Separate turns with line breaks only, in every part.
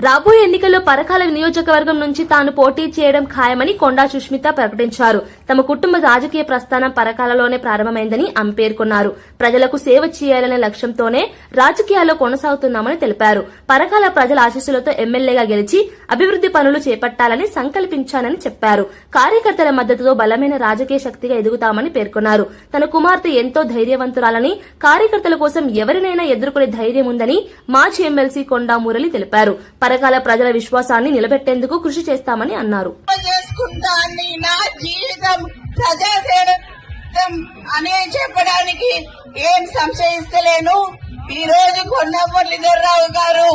రాబోయే ఎన్నికల్లో పరకాల నియోజకవర్గం నుంచి తాను పోటీ చేయడం ఖాయమని కొండా సుష్మిత ప్రకటించారు. తమ కుటుంబ రాజకీయ ప్రస్థానం పరకాలలోనే ప్రారంభమైందని ఆమె పేర్కొన్నారు. ప్రజలకు సేవ చేయాలనే లక్ష్యంతోనే రాజకీయాల్లో కొనసాగుతున్నామని తెలిపారు. పరకాల ప్రజల ఆశీస్సులతో ఎమ్మెల్యేగా గెలిచి అభివృద్ధి పనులు చేపట్టాలని సంకల్పించానని చెప్పారు. కార్యకర్తల మద్దతుతో బలమైన రాజకీయ శక్తిగా ఎదుగుతామని పేర్కొన్నారు. తన కుమార్తె ఎంతో ధైర్యవంతురాలని, కార్యకర్తల కోసం ఎవరినైనా ఎదుర్కొనే ధైర్యం ఉందని మాజీ ఎమ్మెల్సీ కొండా మురళి తెలిపారు. పరకాల ప్రజల విశ్వాసాన్ని నిలబెట్టేందుకు కృషి చేస్తామని అన్నారు.
అనే చెప్పడానికి ఏం సంశయిస్తలేను. ఈ రోజు కొండా మురళీధరరావు గారు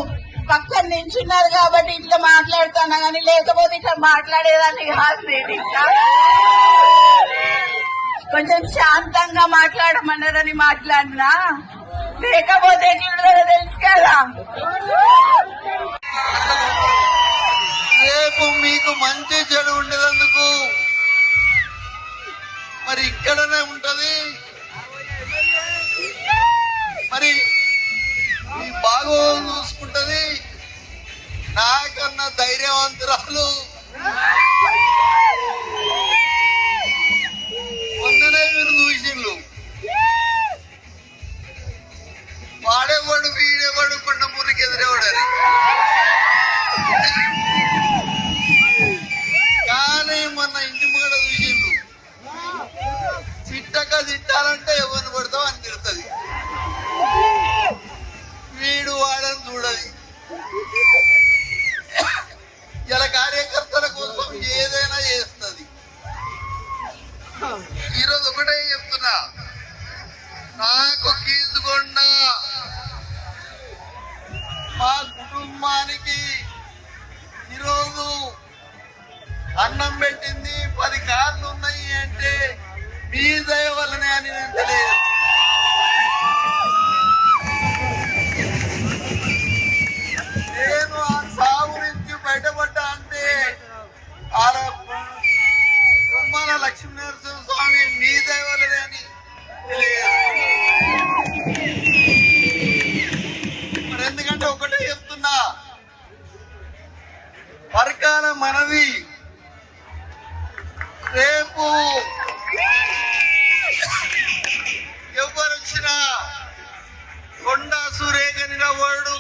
పక్కన నించున్నారు కాబట్టి ఇట్లా మాట్లాడుతున్నా కానీ లేకపోతే ఇట్లా మాట్లాడేదాన్ని కాదు. నేను ఇట్లా కొంచెం శాంతంగా మాట్లాడమన్నారని మాట్లాడినా, లేకపోతే ఎట్లుంటుందో తెలుసు కదా.
రేపు మీకు మంచి చెడు ఉండేందుకు మరి ఇక్కడనే ఉంటది. మరి మీ బాగోగులు చూసుకుంటది. నాకన్నా ధైర్యవంతురాలు మొన్ననే మీరు చూసిండ్రు. వాడేవాడు వీడేవాడు కొండ మురికి ఎదురేవాడని, కానీ మొన్న ఇంటి ముంగడ చూసిండ్రు. చిట్టక తిట్టాలంటే ఎవరిని పడతావు అని తిడుతుంది. వీడు వాడని చూడది. ఇలా కార్యకర్తల కోసం ఏదైనా చేస్తుంది. ఈరోజు ఒకటే చెప్తున్నా, నాకు కీచుకొండ మా కుటుంబానికి ఈరోజు అన్నం పెట్టింది 10 కార్లు ఉన్నాయి అంటే మీ దయ వల్లనే అని నేను తెలియదు. నేను ఆ సాగు నుంచి బయటపడ్డా అంటే కుమ్మాల లక్ష్మీనరసింహ స్వామి మీ దయ వల్లనే అని తెలియదు. మరి ఎందుకంటే ఒకటే చెప్తున్నా, పరకాల మనది. రేపు ఎవరు వచ్చినా కొండా సురేఖనిగా వాడు